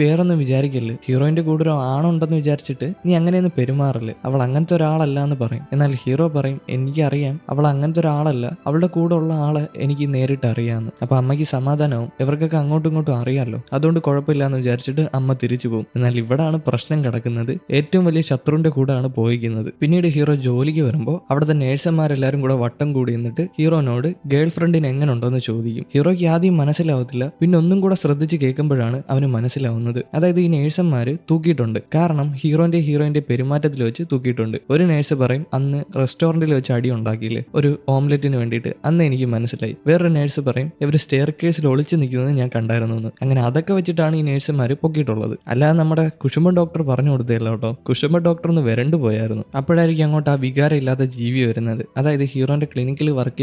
Speaker 1: വേറൊന്നും വിചാരിക്കല്ല്, ഹീറോയിന്റെ കൂടെ ഒരു ആണുണ്ടെന്ന് വിചാരിച്ചിട്ട് നീ അങ്ങനെയൊന്നും പെരുമാറല്, അവൾ അങ്ങനത്തെ ഒരാളല്ല എന്ന് പറയും. എന്നാൽ ഹീറോ പറയും എനിക്കറിയാം അവൾ അങ്ങനത്തെ ഒരാളല്ല, അവളുടെ കൂടെ ഉള്ള ആള് എനിക്ക് നേരിട്ട് അറിയാമെന്ന്. അപ്പൊ അമ്മയ്ക്ക് സമാധാനവും, ഇവർക്കൊക്കെ അങ്ങോട്ടും ഇങ്ങോട്ടും അറിയാമല്ലോ, അതുകൊണ്ട് കുഴപ്പമില്ല എന്ന് വിചാരിച്ചിട്ട് അമ്മ തിരിച്ചു പോകും. എന്നാൽ ഇവിടാണ് പ്രശ്നം കിടക്കുന്നത്. ഏറ്റവും വലിയ ശത്രുവിന്റെ കൂടെയാണ് പോയിരിക്കുന്നത്. പിന്നീട് ഹീറോ ജോലിക്ക് വരുമ്പോൾ അവിടുത്തെ നേഴ്സുമാരെല്ലാരും കൂടെ വട്ടം കൂടി നിന്നിട്ട് ഹീറോനോട് ഗേൾ ഫ്രണ്ടിന് എങ്ങനെ ഉണ്ടോന്ന് ചോദിക്കും. ഹീറോയ്ക്ക് ആദ്യം മനസ്സിലാവത്തില്ല, പിന്നെ ഒന്നും കൂടെ ശ്രദ്ധിച്ച് കേൾക്കുമ്പോഴാണ് അവന് മനസ്സിലാവുന്നത്. അതായത് ഈ നേഴ്സന്മാര് തൂക്കിയിട്ടുണ്ട്, കാരണം ഹീറോയിന്റെ പെരുമാറ്റത്തിൽ വെച്ച് തൂക്കിയിട്ടുണ്ട്. ഒരു നേഴ്സ് പറയും അന്ന് റെസ്റ്റോറന്റിൽ വെച്ച് അടി ഉണ്ടാക്കിയില്ലേ ഒരു ഓംലെറ്റിന് വേണ്ടിയിട്ട്, അന്ന് എനിക്ക് മനസ്സിലായി. വേറൊരു നേഴ്സ് പറയും ഇവർ സ്റ്റെയർ കേസിൽ ഒളിച്ചു നിൽക്കുന്നത് ഞാൻ കണ്ടായിരുന്നു എന്ന്. അങ്ങനെ അതൊക്കെ വെച്ചിട്ടാണ് ഈ നേഴ്സുമാര് പൊക്കിയിട്ടുള്ളത്. അല്ലാതെ നമ്മുടെ കുശുമ്പൻ ഡോക്ടർ പറഞ്ഞു കൊടുത്തില്ല കേട്ടോ. കുശുമ്പൻ ഡോക്ടർ ഒന്ന് വരണ്ടു പോയായിരുന്നു. അപ്പോഴായിരിക്കും അങ്ങോട്ട് ആ വികാരം ഇല്ലാത്ത ജീവി വരുന്നത്. അതായത് ഹീറോന്റെ ക്ലിനിക്കിൽ വർക്ക്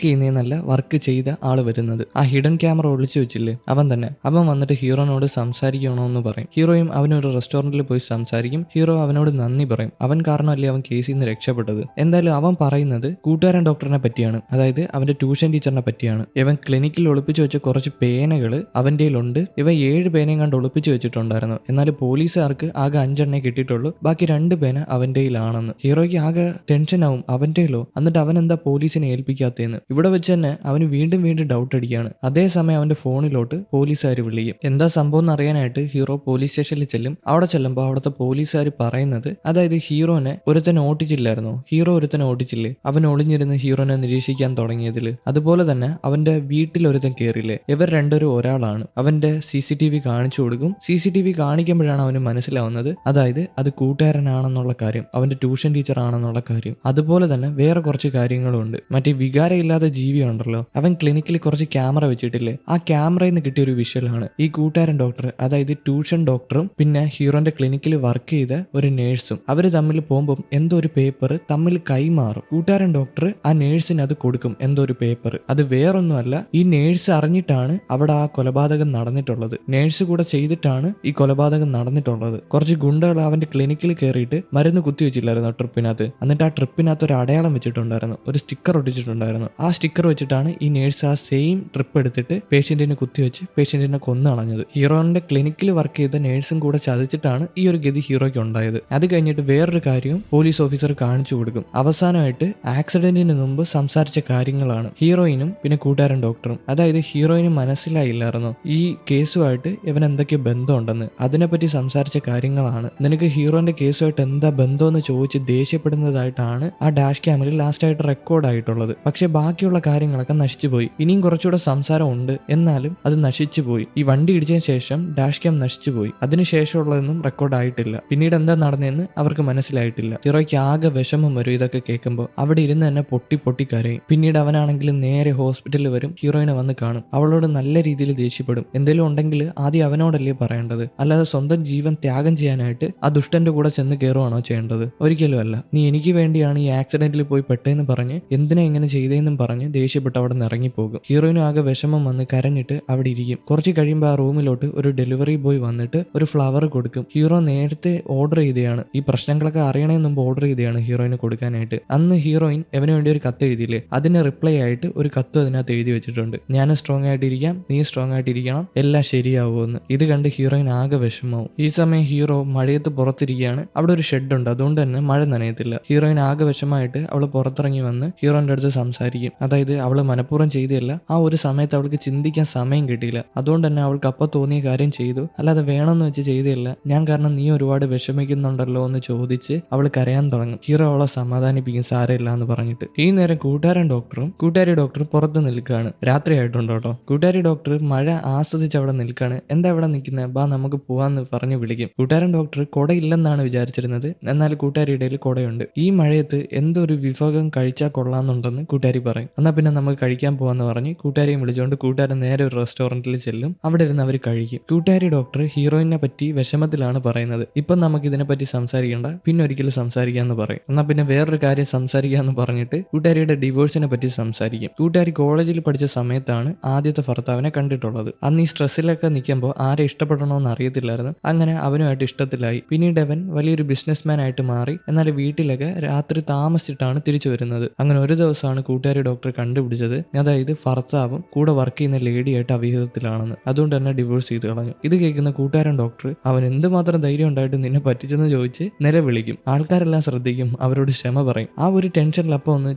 Speaker 1: ചെയ്യുന്നതെന്നല്ല വർക്ക് ചെയ്ത ആള് വരുന്നത്. ആ ഹിഡൻ ക്യാമറ ഒളിച്ചു വെച്ചില്ലേ അവൻ തന്നെ. അവൻ വന്നിട്ട് ഹീറോനോട് സംസാരിക്കണോ എന്ന് പറയും. ഹീറോയും അവനൊരു റെസ്റ്റോറന്റിൽ പോയി സംസാരിക്കും. ഹീറോ അവനോട് നന്ദി പറയും, അവൻ കാരണമല്ലേ അവൻ കേസിൽ നിന്ന് രക്ഷപ്പെട്ടത്. എന്തായാലും അവൻ പറയുന്നത് കൂട്ടുകാരൻ ഡോക്ടറിനെ പറ്റിയാണ്, അതായത് അവന്റെ ട്യൂഷൻ ടീച്ചറിനെ പറ്റിയാണ്. ഇവൻ ക്ലിനിക്കിൽ ഒളിപ്പിച്ചു വെച്ച കുറച്ച് പേനകൾ അവന്റെ ഉണ്ട്. ഇവ 7 പേനയും കണ്ട് ഒളിപ്പിച്ചു വെച്ചിട്ടുണ്ടായിരുന്നു. എന്നാൽ പോലീസുകാർക്ക് ആകെ 5 എണ്ണേ കിട്ടിയിട്ടുള്ളൂ, ബാക്കി 2 പേന അവന്റെ ആണെന്ന്. ഹീറോയ്ക്ക് ആകെ ടെൻഷൻ ആവും, അവന്റെയിലോ, എന്നിട്ട് അവൻ എന്താ പോലീസിനെ ഏൽപ്പിക്കാത്തതെന്ന്. ഇവിടെ വെച്ച് തന്നെ അവന് വീണ്ടും ഡൗട്ട് അടിക്കുകയാണ്. അതേസമയം അവന്റെ ഫോണിലോട്ട് പോലീസുകാർ വിളിക്കും. എന്താ സംഭവം എന്ന് അറിയാനായിട്ട് ഹീറോ പോലീസ് സ്റ്റേഷനിൽ ചെല്ലും. അവിടെ ചെല്ലുമ്പോൾ അവിടുത്തെ പോലീസുകാർ പറയുന്നത്, അതായത് ഹീറോനെ ഒരുത്തനെ ഓട്ടിച്ചില്ലായിരുന്നോ, ഹീറോ ഒരുത്തനെ ഓട്ടിച്ചില്ലേ, അവൻ ഒളിഞ്ഞിരുന്ന് ഹീറോനെ നിരീക്ഷിക്കാൻ തുടങ്ങിയതില്. അതുപോലെ തന്നെ അവന്റെ വീട്ടിൽ ഒരുത്തൻ കയറിയില്ലേ, ഇവർ രണ്ടുപേരും ഒരാളാണ്. അവന്റെ CCTV കാണിച്ചു കൊടുക്കും. CCTV കാണിക്കുമ്പോഴാണ് അവന് മനസ്സിലാവുന്നത്, അതായത് അത് കൂട്ടുകാരനാണെന്നുള്ള കാര്യം, അവന്റെ ട്യൂഷൻ ടീച്ചർ ആണെന്നുള്ള കാര്യം. അതുപോലെ തന്നെ വേറെ കുറച്ച് കാര്യങ്ങളും ഉണ്ട്. മറ്റേ വികാരമില്ലാത്ത ജീവി ഉണ്ടല്ലോ, അവൻ ക്ലിനിക്കിൽ കുറച്ച് ക്യാമറ വെച്ചിട്ടില്ലേ, ആ ക്യാമറയിൽ നിന്ന് കിട്ടിയ ഒരു വിഷ്വലാണ് ഈ കൂട്ടുകാരൻ ഡോക്ടർ, അതായത് ട്യൂഷൻ ഡോക്ടറും പിന്നെ ഹീറോന്റെ ക്ലിനിക്കിൽ വർക്ക് ചെയ്ത ഒരു നേഴ്സും അവര് തമ്മിൽ പോകുമ്പോൾ എന്തോ ഒരു പേപ്പർ തമ്മിൽ കൈമാറും. കൂട്ടുകാരൻ ഡോക്ടർ ആ നേഴ്സിന് അത് കൊടുക്കും, എന്തോ ഒരു പേപ്പർ. അത് വേറൊന്നുമല്ല, ഈ നേഴ്സ് അറിഞ്ഞിട്ടാണ് അവിടെ ആ കൊലപാതകം നടന്നിട്ടുള്ളത്. നേഴ്സ് കൂടെ ചെയ്തിട്ടാണ് ഈ കൊലപാതകം നടന്നിട്ടുള്ളത്. കുറച്ച് ഗുണ്ടകൾ അവന്റെ ക്ലിനിക്കിൽ കയറിയിട്ട് മരുന്ന് കുത്തിവെച്ചില്ലായിരുന്നു ട്രിപ്പിനകത്ത്. എന്നിട്ട് ആ ട്രിപ്പിനകത്ത് ഒരു അടയാളം വെച്ചിട്ടുണ്ടായിരുന്നു, ഒരു സ്റ്റിക്കർ ഒട്ടിച്ചിട്ടുണ്ടായിരുന്നു. ആ സ്റ്റിക്കർ വെച്ചിട്ടാണ് ഈ നേഴ്സ് ആ സെയിം ട്രിപ്പ് എടുത്തിട്ട് പേഷ്യന്റിനെ കുത്തിവെച്ച് പേഷ്യന്റിനെ കൊന്നു കളഞ്ഞത്. ഹീറോന്റെ ക്ലിനിക്കിൽ വർക്ക് ചെയ്ത നേഴ്സും കൂടെ ചതിച്ചിട്ടാണ് ഈ ഒരു ഗതി ഹീറോയ്ക്ക് ഉണ്ടായത്. അത് കഴിഞ്ഞിട്ട് വേറൊരു കാര്യവും പോലീസ് ഓഫീസർ കാണിച്ചു കൊടുക്കും. അവസാനമായിട്ട് ആക്സിഡന്റിന് മുമ്പ് സംസാരിച്ച കാര്യങ്ങളാണ് ഹീറോയിനും പിന്നെ കൂട്ടുകാരൻ ഡോക്ടറും. അതായത് ഹീറോയിന് മനസ്സിലായില്ലായിരുന്നു ഈ കേസുമായിട്ട് ഇവൻ എന്തൊക്കെ ബന്ധമുണ്ടെന്ന്. അതിനെപ്പറ്റി സംസാരിച്ച കാര്യങ്ങളാണ്. നിനക്ക് ഹീറോന്റെ കേസുമായിട്ട് എന്താ ബന്ധമെന്ന് ചോദിച്ച് ദേഷ്യപ്പെടുന്നതായിട്ടാണ് ആ ഡാഷ് ക്യാമിൽ ലാസ്റ്റ് ആയിട്ട് റെക്കോർഡ് ആയിട്ടുള്ളത്. പക്ഷെ ബാക്കിയുള്ള കാര്യങ്ങളൊക്കെ നശിച്ചുപോയി. ഇനിയും കുറച്ചുകൂടെ സംസാരം ഉണ്ട്, എന്നാലും അത് നശിച്ചു പോയി. ഈ വണ്ടി ഇടിച്ചതിന് ശേഷം ഡാഷ് ക്യാം നശിച്ചു പോയി. അതിനുശേഷമുള്ളതൊന്നും റെക്കോർഡ് ആയിട്ടില്ല. പിന്നീട് എന്താ നടന്നതെന്ന് അവർക്ക് മനസ്സിലായിട്ടില്ല. ഹീറോയ്ക്ക് ആകെ വിഷമം വരും ഇതൊക്കെ കേൾക്കുമ്പോൾ. അവിടെ ഇരുന്ന് തന്നെ പൊട്ടി കരയും. പിന്നീട് അവനാണെങ്കിൽ നേരെ ഹോസ്പിറ്റലിൽ വരും. ഹീറോയിനെ വന്ന് കാണും. അവളോട് നല്ല രീതിയിൽ ദേഷ്യപ്പെടും. എന്തെങ്കിലും ഉണ്ടെങ്കിൽ ആദ്യം അവനോടല്ലേ പറയേണ്ടത്, അല്ലാതെ സ്വന്തം ജീവൻ ത്യാഗം ചെയ്യാനായിട്ട് ആ ദുഷ്ടന്റെ കൂടെ ചെന്ന് കയറുവാണോ ചെയ്യേണ്ടത്? ഒരിക്കലും അല്ല. നീ എനിക്ക് വേണ്ടിയാണ് ഈ ആക്സിഡന്റിൽ പോയി പെട്ടതെന്ന് പറഞ്ഞ് എന്തിനാ ഇങ്ങനെ ചെയ്തതെന്നും പറഞ്ഞ് ദേഷ്യപ്പെട്ട് അവിടെ നിന്ന് ഇറങ്ങിപ്പോകും. ഹീറോയിനും ആകെ വിഷമം വന്ന് കരഞ്ഞിട്ട് അവിടെ ഇരിക്കും. കുറച്ച് കഴിയുമ്പോൾ ആ റൂമിലോട്ട് ഒരു ഡെലിവറി ബോയ് വന്നിട്ട് ഒരു ഫ്ലവർ കൊടുക്കും. ഹീറോ നേരത്തെ ഓർഡർ ചെയ്തതാണ്, ഈ പ്രശ്നങ്ങളൊക്കെ അറിയണേ മുമ്പ് ഓർഡർ ചെയ്തതാണ് ഹീറോയിന് കൊടുക്കാനായിട്ട്. അന്ന് ഹീറോയിൻ എവന് വേണ്ടി ഒരു കത്ത് എഴുതിയില്ലേ, അതിന് റിപ്ലൈ ആയിട്ട് ഒരു കത്ത് അതിനകത്ത് എഴുതി വെച്ചിട്ടുണ്ട്. ഞാൻ സ്ട്രോങ് ആയിട്ടിരിക്കാം, നീ സ്ട്രോങ് ആയിട്ടിരിക്കണം, എല്ലാം ശരിയാവുമെന്ന്. ഇത് കണ്ട് ഹീറോയിൻ ആകെ വിഷമാവും. ഈ സമയം ഹീറോ മഴയത്ത് പുറത്തിരിക്കുകയാണ്. അവിടെ ഒരു ഷെഡ് ഉണ്ട്, അതുകൊണ്ട് തന്നെ മഴ നനയത്തില്ല. ഹീറോയിൻ ആകെ വിഷമായിട്ട് അവൾ പുറത്തിറങ്ങി വന്ന് ഹീറോന്റെ അടുത്ത് സംസാരിക്കും. അതായത് അവള് മനഃപൂർവ്വം ചെയ്തല്ല, ആ ഒരു സമയത്ത് അവൾക്ക് ചിന്തിക്കാൻ സമയം കിട്ടിയില്ല, അതുകൊണ്ട് തന്നെ അവൾക്ക് അപ്പം തോന്നിയ കാര്യം ചെയ്തു, അല്ലാതെ വേണമെന്ന് വെച്ച് ചെയ്തല്ല. ഞാൻ കാരണം നീ ഒരുപാട് വിഷമിക്കുന്നുണ്ടല്ലോ എന്ന് ചോദിച്ച് അവൾ കരയാൻ തുടങ്ങും. ഹീറോ അവളെ സമാധാനിപ്പിക്കും, സാരമില്ല എന്ന് പറഞ്ഞിട്ട്. ഈ നേരം കൂട്ടുകാരൻ ഡോക്ടറും കൂട്ടുകാരി ഡോക്ടറും പുറത്ത് നിൽക്കുകയാണ്. രാത്രി ആയിട്ടുണ്ട് കേട്ടോ. കൂട്ടുകാരി ഡോക്ടർ മഴ ആസ്വദിച്ച് അവിടെ നിൽക്കുകയാണ്. എന്താ ഇവിടെ നിൽക്കുന്നത്, ബാ നമുക്ക് പോവാന്ന് പറഞ്ഞ് വിളിക്കും. കൂട്ടുകാരൻ ഡോക്ടർ കുടയില്ലെന്നാണ് വിചാരിച്ചിരുന്നത്, എന്നാൽ കൂട്ടുകാരിയുടെ കുടയുണ്ട്. ഈ മഴയത്ത് എന്തോ ഒരു വിഭവം കഴിച്ചാൽ കൊള്ളാന്നുണ്ടെന്ന് കൂട്ടുകാരി പറയും. എന്നാൽ പിന്നെ നമുക്ക് കഴിക്കാൻ പോവാന്ന് പറഞ്ഞ് കൂട്ടുകാരിയും വിളിച്ചുകൊണ്ട് കൂട്ടുകാരൻ നേരെ ഒരു റെസ്റ്റോറന്റിൽ ചെല്ലും. അവിടെ ഇരുന്ന് അവർ കഴിക്കും. കൂട്ടുകാരി ഡോക്ടർ ഹീറോയിനെ പറ്റി വിഷമത്തിലാണ് പറയുന്നത്. ഇപ്പം നമുക്ക് ഇതിനെപ്പറ്റി സംസാരിക്കേണ്ട, പിന്നെ ഒരിക്കലും സംസാരിക്കാന്ന് പറയും. എന്നാൽ പിന്നെ വേറൊരു കാര്യം സംസാരിക്കാന്ന് പറഞ്ഞിട്ട് കൂട്ടുകാരിയുടെ ഡിവോഴ്സിനെ പറ്റി സംസാരിക്കും. കൂട്ടുകാരി കോളേജിൽ പഠിച്ച സമയത്താണ് ആദ്യത്തെ ഭർത്താവിനെ കണ്ടിട്ടുള്ളത്. അന്ന് ഈ സ്ട്രെസ്സിലൊക്കെ നിൽക്കുമ്പോൾ ആരെ ഇഷ്ടപ്പെടണമെന്ന് അറിയത്തില്ലായിരുന്നു. അങ്ങനെ അവനുമായിട്ട് ഇഷ്ടത്തിലായി. പിന്നീട് അവൻ വലിയൊരു ബിസിനസ്മാൻ ആയിട്ട് മാറി. എന്നാൽ വീട്ടിലൊക്കെ രാത്രി താമസിച്ചിട്ടാണ് തിരിച്ചു വരുന്നത്. അങ്ങനെ ഒരു ദിവസമാണ് കൂട്ടുകാരി ഡോക്ടർ കണ്ടുപിടിച്ചത്, അതായത് ഭർത്താവും കൂടെ വർക്ക് ചെയ്യുന്ന ലേഡിയായിട്ട് അവിഹിതത്തിലാണെന്ന്, അതുകൊണ്ട് തന്നെ ഡിവോഴ്സ് ചെയ്ത് കളഞ്ഞു. ഇത് കേൾക്കുന്ന കൂട്ടുകാരൻ ഡോക്ടർ അവൻ എന്തുമാത്രം ധൈര്യം ഉണ്ടായിട്ട് നിന്നെ പറ്റിച്ചെന്ന് ചോദിച്ച് നിലവിളിക്കും. ആൾക്കാരെല്ലാം ശ്രദ്ധിക്കും, അവരോട് ക്ഷമ പറയും. ആ ഒരു ടെൻഷനിൽ അപ്പം ഒന്ന്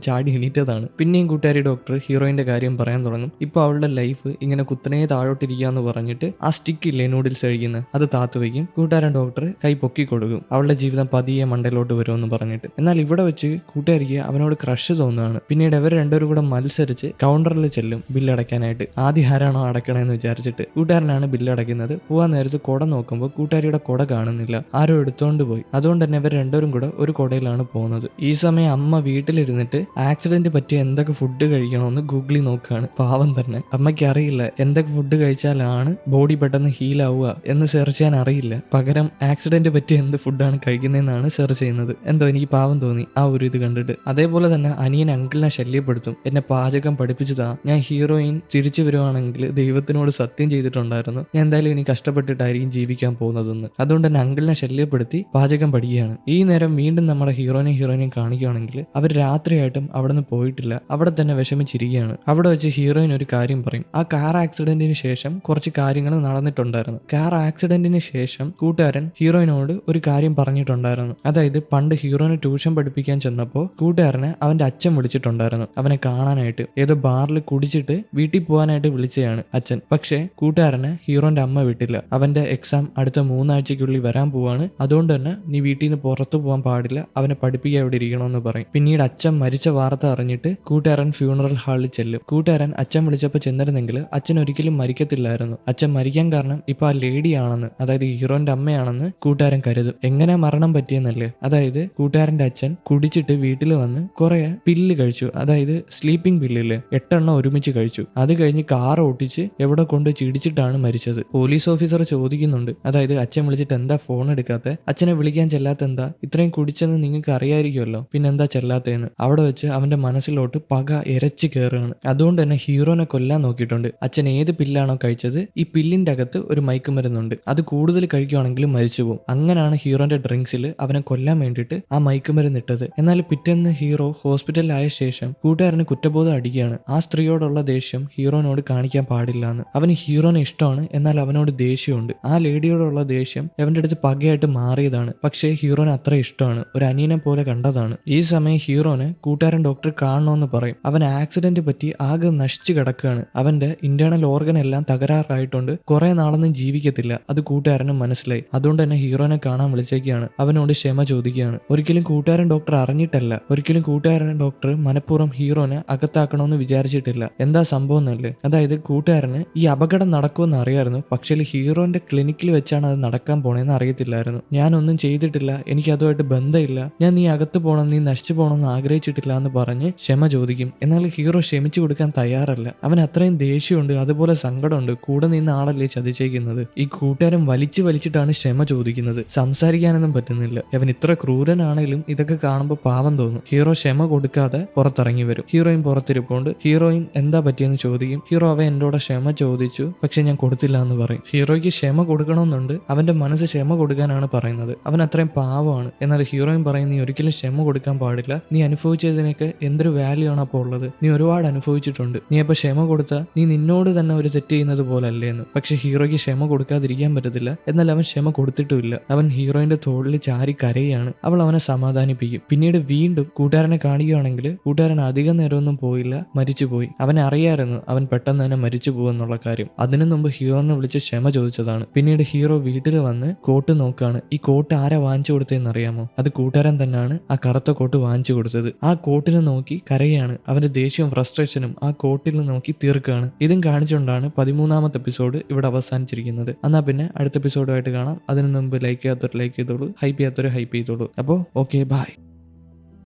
Speaker 1: ചാടി എണീറ്റതാണ്. പിന്നെയും കൂട്ടുകാരി ഡോക്ടർ ഹീറോയിന്റെ കാര്യം പറയാൻ തുടങ്ങും. ഇപ്പൊ അവളുടെ ലൈഫ് ഇങ്ങനെ കുത്തനെ താഴോട്ടിരിക്കാന്ന് പറഞ്ഞിട്ട് ആ സ്റ്റിക്ക് ഇല്ലേ നൂഡിൽസ് കഴിക്കുന്ന അത് താത്തു വയ്ക്കും. കൂട്ടുകാരൻ ഡോക്ടർ കൈ പൊക്കി കൊടുക്കും, അവളുടെ ജീവിതം പതിയെ മണ്ടയിലോട്ട് വരുമെന്ന് പറഞ്ഞിട്ട്. എന്നാൽ ഇവിടെ വെച്ച് കൂട്ടുകാരിക്ക് അവനോട് ക്രഷ് തോന്നുകയാണ്. പിന്നീട് അവർ രണ്ടുപേരും കൂടെ മത്സരിച്ച് കൗണ്ടറിൽ ചെല്ലും ബില്ലടയ്ക്കാനായിട്ട്. ആദ്യം ആരാണോ അടക്കണമെന്ന് വിചാരിച്ചിട്ട് കൂട്ടുകാരനാണ് ബില്ലടയ്ക്കുന്നത്. പോവാൻ നേരത്ത് കുട നോക്കുമ്പോൾ കൂട്ടുകാരിയുടെ കുട കാണുന്നില്ല, ആരോ എടുത്തോണ്ട് പോയി. അതുകൊണ്ട് തന്നെ ഇവർ രണ്ടുപേരും കൂടെ ഒരു കുടയിലാണ് പോകുന്നത്. ഈ സമയം അമ്മ വീട്ടിലിരുന്നിട്ട് ആക്സിഡന്റ് പറ്റിയ എന്തൊക്കെ ഫുഡ് കഴിക്കണമെന്ന് ഗൂഗിളിൽ നോക്കുകയാണ്. പാവം തന്നെ, അമ്മയ്ക്ക് അറിയില്ല എന്തൊക്കെ ഫുഡ് കഴിച്ചാലാണ് ബോഡി പെട്ടെന്ന് ഹീൽ ആവുക എന്ന് സെർച്ച് ചെയ്യാൻ അറിയില്ല. പകരം ആക്സിഡന്റ് പറ്റിയ എന്ത് ഫുഡാണ് കഴിക്കുന്നതെന്നാണ് സെർച്ച് ചെയ്യുന്നത്. എന്തോ എനിക്ക് പാവം തോന്നി ആ ഒരു ഇത് കണ്ടിട്ട്. അതേപോലെ തന്നെ അനിയൻ അങ്കിളിനെ ശല്യപ്പെടുത്തും, എന്നെ പാചകം പഠിപ്പിച്ചതാ, ഞാൻ ഹീറോയിൻ തിരിച്ചു വരുവാണെങ്കിൽ ദൈവത്തിനോട് സത്യം ചെയ്തിട്ടുണ്ടായിരുന്നു, ഞാൻ എന്തായാലും ഇനി കഷ്ടപ്പെട്ടിട്ടായിരിക്കും ജീവിക്കാൻ പോകുന്നതെന്ന്. അതുകൊണ്ട് തന്നെ അങ്കിളിനെ ശല്യപ്പെടുത്തി പാചകം പഠിക്കുകയാണ്. ഈ നേരം വീണ്ടും നമ്മുടെ ഹീറോയിനെയും കാണിക്കുകയാണെങ്കിൽ അവർ രാത്രിയായിട്ടും അവിടെ നിന്ന് പോയിട്ടില്ല, അവിടെ തന്നെ വിഷമിച്ചിരിക്കുകയാണ്. അവിടെ വെച്ച് ഹീറോയിൻ ഒരു കാര്യം പറയും. ആ കാർ ആക്സിഡന്റിന് ശേഷം കുറച്ച് കാര്യങ്ങൾ നടന്നിട്ടുണ്ടായിരുന്നു. കാർ ആക്സിഡന്റിന് ശേഷം കൂട്ടുകാരൻ ഹീറോയിനോട് ഒരു കാര്യം പറഞ്ഞിട്ടുണ്ടായിരുന്നു. അതായത് പണ്ട് ഹീറോയിനെ ട്യൂഷൻ പഠിപ്പിക്കാൻ ചെന്നപ്പോൾ കൂട്ടുകാരനെ അവന്റെ അച്ഛൻ വിളിച്ചിട്ടുണ്ടായിരുന്നു അവനെ കാണാനായിട്ട്. ഏതോ ബാറിൽ കുടിച്ചിട്ട് വീട്ടിൽ പോകാനായിട്ട് വിളിച്ചതാണ് അച്ഛൻ. പക്ഷേ കൂട്ടുകാരനെ ഹീറോന്റെ അമ്മ വിട്ടില്ല. അവന്റെ എക്സാം അടുത്ത 3 ആഴ്ചയ്ക്കുള്ളിൽ വരാൻ പോവാണ്, അതുകൊണ്ട് തന്നെ നീ വീട്ടിൽ നിന്ന് പുറത്തു പോകാൻ പാടില്ല, അവനെ പഠിപ്പിക്കാൻ ഇവിടെ ഇരിക്കണമെന്ന് പറയും. പിന്നീട് അച്ഛൻ മരിച്ച വാർത്ത അറിഞ്ഞിട്ട് കൂട്ടുകാരൻ ഫ്യൂണറൽ ഹാളിൽ ചെല്ലും. കൂട്ടുകാരൻ അച്ഛൻ വിളിച്ചപ്പോൾ ചെന്നിരുന്നെങ്കിൽ അച്ഛൻ ഒരിക്കലും മരിക്കത്തില്ലായിരുന്നു. അച്ഛൻ മരിക്കാൻ കാരണം ഇപ്പൊ ആ ലേഡിയാണെന്ന്, അതായത് ഹീറോന്റെ അമ്മയാണെന്ന് കൂട്ടുകാരൻ കരുതും. എങ്ങനെ മരണം പറ്റിയെന്നല്ലേ, അതായത് കൂട്ടുകാരന്റെ അച്ഛൻ കുടിച്ചിട്ട് വീട്ടിൽ വന്ന് കുറെ പില്ല് കഴിച്ചു, അതായത് സ്ലീപ്പിംഗ് പില്ലില്ലേ 8 എണ്ണം ഒരുമിച്ച് കഴിച്ചു. അത് കഴിഞ്ഞ് കാർ ഓട്ടിച്ച് എവിടെ കൊണ്ട് ചിടിച്ചിട്ടാണ് മരിച്ചത്. പോലീസ് ഓഫീസർ ചോദിക്കുന്നുണ്ട്, അതായത് അച്ഛൻ വിളിച്ചിട്ട് എന്താ ഫോൺ എടുക്കാത്ത, അച്ഛനെ വിളിക്കാൻ ചെല്ലാത്ത എന്താ, ഇത്രയും കുടിച്ചെന്ന് നിങ്ങൾക്ക് അറിയായിരിക്കുമല്ലോ, പിന്നെന്താ ചെല്ലാത്തതെന്ന്. അവിടെ വെച്ച് അവന്റെ മനസ്സിലോട്ട് പക ഇരച്ചു കയറുകയാണ്. അതുകൊണ്ട് തന്നെ ഹീറോനെ കൊല്ലാൻ നോക്കിയിട്ടുണ്ട്. അച്ഛൻ ഏത് പില്ലാണോ കഴിച്ചത്, ഈ പില്ലിന്റെ അകത്ത് ഒരു മയക്കുമരുന്നുണ്ട്, അത് കൂടുതൽ കഴിക്കുവാണെങ്കിൽ മരിച്ചു പോകും. അങ്ങനെയാണ് ഹീറോന്റെ ഡ്രിങ്ക്സിൽ അവനെ കൊല്ലാൻ വേണ്ടിയിട്ട് ആ മയക്കുമരുന്ന് ഇട്ടത്. എന്നാൽ പിറ്റേന്ന് ഹീറോ ഹോസ്പിറ്റലിലായ ശേഷം കൂട്ടുകാരന് കുറ്റബോധം അടിക്കുകയാണ്. ആ സ്ത്രീയോടുള്ള ദേഷ്യം ഹീറോനോട് കാണിക്കാൻ പാടില്ല എന്ന്. അവന് ഹീറോനെ ഇഷ്ടമാണ്, എന്നാൽ അവനോട് ദേഷ്യമുണ്ട്. ആ ലേഡിയോടുള്ള ദേഷ്യം അവന്റെ അടുത്ത് പകയായിട്ട് മാറിയതാണ്. പക്ഷേ ഹീറോന് അത്ര ഇഷ്ടമാണ്, ഒരു അനിയനെ പോലെ കണ്ടതാണ്. ഈ സമയം ഹീറോന് കൂട്ടുകാരൻ ഡോക്ടർ കാണണമെന്ന് പറയും. അവൻ ആക്സിഡന്റ് പറ്റി ആകെ നശിച്ചു കിടക്കുകയാണ്. അവന്റെ ഇന്റേണൽ ഓർഗൻ എല്ലാം തകരാറായിട്ടുണ്ട്, കുറെ നാളൊന്നും ജീവിക്കത്തില്ല. അത് കൂട്ടുകാരനും മനസ്സിലായി. അതുകൊണ്ട് തന്നെ ഹീറോനെ കാണാൻ വിളിച്ചേക്കാണ്. അവനോട് ക്ഷമ ചോദിക്കുകയാണ്. ഒരിക്കലും കൂട്ടുകാരൻ ഡോക്ടർ അറിഞ്ഞിട്ടല്ല, ഒരിക്കലും കൂട്ടുകാരൻ ഡോക്ടർ മനഃപൂർവ്വം ഹീറോനെ അകത്താക്കണമെന്ന് വിചാരിച്ചിട്ടില്ല. എന്താ സംഭവം എന്നല്ലേ, അതായത് കൂട്ടുകാരന് ഈ അപകടം നടക്കുമെന്ന് അറിയായിരുന്നു, പക്ഷേ ഹീറോന്റെ ക്ലിനിക്കിൽ വെച്ചാണ് അത് നടക്കാൻ പോണേന്ന് അറിയത്തില്ലായിരുന്നു. ഞാനൊന്നും ചെയ്തിട്ടില്ല, എനിക്ക് അതുമായിട്ട് ബന്ധമില്ല, ഞാൻ നീ അകത്ത് പോകണം, നീ നശിച്ചു പോകണമെന്ന് ആഗ്രഹിച്ചിട്ടില്ല എന്ന് പറഞ്ഞ് ക്ഷമ ചോദിക്കും. എന്നാൽ ഹീറോ ക്ഷമിച്ചു കൊടുക്കാൻ തയ്യാറല്ല. അവൻ അത്രയും ദേഷ്യമുണ്ട്, അതുപോലെ സങ്കടമുണ്ട്, കൂടെ നിന്ന് ആളല്ലേ ചതിച്ചേക്കുന്നത്. ഈ കൂട്ടുകാരൻ വലിച്ചിട്ടാണ് ക്ഷമ ചോദിക്കുന്നത്. സംസാരിക്കാനൊന്നും പറ്റുന്നില്ല. അവൻ ഇത്ര ക്രൂരനാണെങ്കിലും ഇതൊക്കെ കാണുമ്പോൾ പാവം തോന്നും. ഹീറോ ക്ഷമ കൊടുക്കാതെ പുറത്തിറങ്ങി വരും. ഹീറോയിൻ പുറത്തിരിപ്പുണ്ട്. ഹീറോയിൻ എന്താ പറ്റിയെന്ന് ചോദിക്കും. ഹീറോ അവൻ എന്നോട് ക്ഷമ ചോദിച്ചു, പക്ഷെ ഞാൻ കൊടുത്തില്ല എന്ന് പറയും. ഹീറോയ്ക്ക് ക്ഷമ കൊടുക്കണമെന്നുണ്ട്, അവന്റെ മനസ്സ് ക്ഷമ കൊടുക്കാനാണ് പറയുന്നത്. അവൻ അത്രയും പാവമാണ്. എന്നാൽ ഹീറോയിൻ പറയും, നീ ഒരിക്കലും ക്ഷമ കൊടുക്കാൻ പാടില്ല, നീ അനുഭവിച്ചതിനൊക്കെ എന്തൊരു വാല്യൂ ആണ് അപ്പോൾ ഉള്ളത്, നീ ഒരുപാട് അനുഭവിച്ചിട്ടുണ്ട്, നീ അപ്പൊ ക്ഷമ കൊടുത്താൽ നീ നിന്നോട് തന്നെ ഒരു തെറ്റ് ചെയ്യുന്നത് പോലെ അല്ലേന്ന്. പക്ഷെ ഹീറോയ്ക്ക് ക്ഷമ കൊടുക്കാതിരിക്കാൻ പറ്റത്തില്ല. എന്നാൽ അവൻ ക്ഷമ കൊടുത്തിട്ടുമില്ല. അവൻ ഹീറോയിന്റെ തോളിൽ ചാരി കരയാണ്. അവൾ അവനെ സമാധാനിപ്പിക്കും. പിന്നീട് വീണ്ടും കൂട്ടുകാരനെ കാണിക്കുകയാണെങ്കിൽ കൂട്ടുകാരൻ അധികം നേരമൊന്നും പോയില്ല, മരിച്ചുപോയി. അവനെ അറിയാമായിരുന്നു അവൻ പെട്ടെന്ന് തന്നെ മരിച്ചു പോകുന്നുള്ള കാര്യം. അതിനു മുമ്പ് ഹീറോനെ വിളിച്ച് ക്ഷമ ചോദിച്ചതാണ്. പിന്നീട് ഹീറോ വീട്ടിൽ വന്ന് കോട്ട് നോക്കാണ്. ഈ കോട്ട് ആരാ വാങ്ങിച്ചു കൊടുത്തതെന്ന് അറിയാമോ? അത് കൂട്ടുകാരൻ തന്നെയാണ് ആ കറുത്ത കോട്ട് വാങ്ങിച്ചു കൊടുത്തത്. ആ കോട്ടിനെ നോക്കി കരയാണ്. അവന്റെ ദേഷ്യവും ഫ്രസ്ട്രേഷനും ആ കോട്ടിൽ നോക്കി തീർക്കുകയാണ്. ഇതും കാണിച്ചുകൊണ്ടാണ് 13ാമത്തെ എപ്പിസോഡ് ഇവിടെ അവസാനിച്ചിരിക്കുന്നത്. എന്നാ പിന്നെ അടുത്ത എപ്പിസോഡുമായിട്ട് കാണാം. അതിനു മുമ്പ് ലൈക്ക് ചെയ്യാത്തൊരു ലൈക്ക് ചെയ്തോളൂ, ഹൈപ്പ് ചെയ്യാത്തൊരു ഹൈപ്പ് ചെയ്തോളൂ. അപ്പോൾ ഓക്കെ, ബൈ.